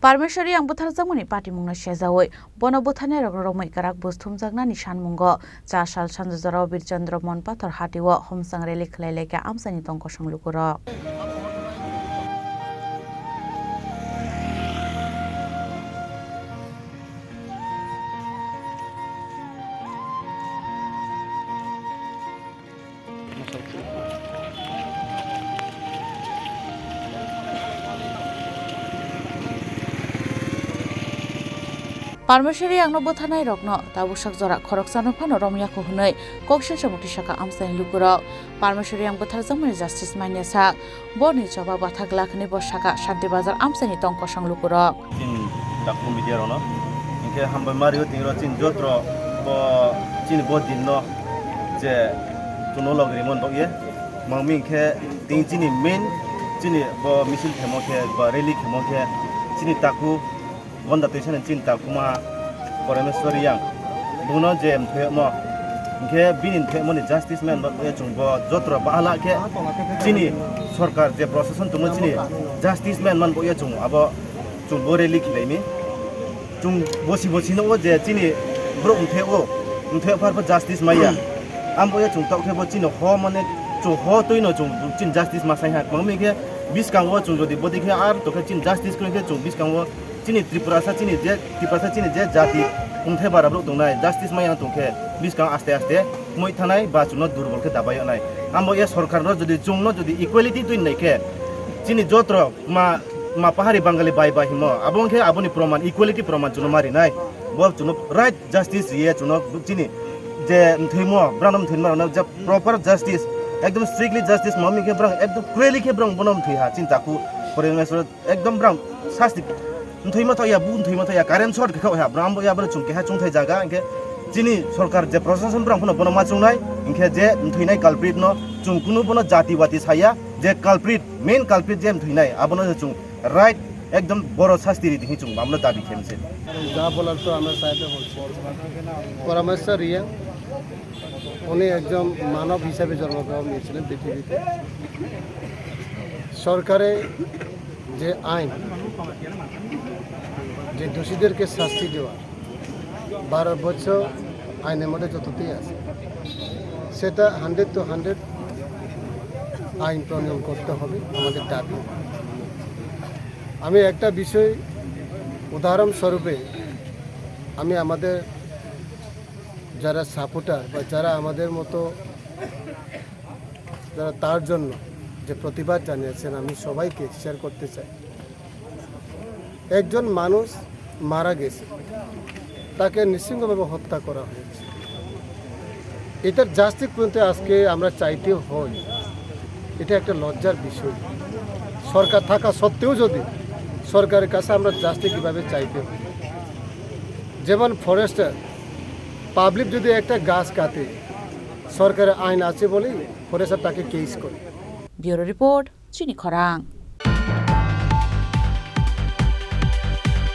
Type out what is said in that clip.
Parmeshwari ang butharjagmani party mungna sejawoi bono buthane rogromai karak busthumjakna ni sanmungo 4 sal sanjojaro Birchandra Monpathor hatiwo homsang rally khlaileka amsani tongko sanglukuro Parmeshwari ang nobothanai rokno tabusak jora khoroksano phano romya ko hunai koksen samukti saka amsani lukuro Parmeshwari ang butharjagmani justice manya sak boni choba bathak lakhni bosaka shanti bazar amsani tongko sanglukuro chin dakku media rono inke hamba mario tingro chin jotro bo chin bodin no je tuno logri mon bogye mangmi ke ting chini main chini bo misil themo ke ba rally themo ke chini taku Wanda tuition and cinta kuma Parmeshwari yang buno jem the mo ke binin the mo ni justice man ba chungbo jotra bala ke chini sarkar je procession tumo chini justice man man bo ya chung abo chungbo re likhilai mi chung bosi no je chini bro the par justice maya am bo ya chung tok the bo chini ho mane chu ho toino chung chin justice ma sai ha mangmi ke biskangwo chung jodi bodi ke ar to ke chin justice ko ke chung biskangwo Cini Tripura sa cini je jati unthe barabro tungnai justice maya tungke biskang aste moi thanai ba chuno durbol ke dabayo nai ambo ye sarkar no jodi chungno jodi equality tuin nai ke cini jotro ma pahari bangali bai himo abong ke aboni proman equality proman chuno mari nai bo chuno right justice ye chuno cini je thimo branam thimma na je proper justice ekdom strictly justice mami ke brang ekdom clearly ke brang bonam thiha cinta ku Parmeshwar ekdom brang sasti Nthima to ya bun thima to ya current short kha ha brambo ya bra chung ke ha chung thai jaga inke chini sarkar je procession bram phono bono ma chungnai inke je nthuinai culprit no chung kunu bono jati wati saya je culprit main culprit je nthuinai abono chung right ekdom boro শাস্তি রি দিহি chung আমরা দাবি খেমছে যা বলার তো আমরা সাইতে বলছি Parmeshwari উনি একজন মানব হিসেবে জন্মগ্রহণ করেছিলেন পৃথিবীতে সরকারে যে আইন যে দোষীদেরকে শাস্তি দেওয়া 12 বছর আইনের মধ্যে যততেই আছে সেটা 100 to 100 আইন প্রণয়ন করতে হবে আমাদের দাবি আমি একটা বিষয় উদাহরণস্বরূপে আমি আমাদের যারা সাপোর্টার বা যারা আমাদের মতো যারা তার জন্য যে প্রতিবাদ জানিয়েছেন আমি সবাইকে শেয়ার করতে চাই একজন মানুষ মারা গেছে তাকে নৃশংসভাবে হত্যা করা হয়েছে এটার জাস্টিস পর্যন্ত আজকে আমরা চাইতে হই এটা একটা লজ্জার বিষয় সরকার থাকা সত্ত্বেও যদি সরকারের কাছে আমরা জাস্টিস কীভাবে চাইতে হই যেমন ফরেস্টার পাবলিক যদি একটা গাছ কাটে সরকারের আইন আছে বলেই ফরেস্টার তাকে কেস করে ব্যুরো রিপোর্ট চিনি খরাং।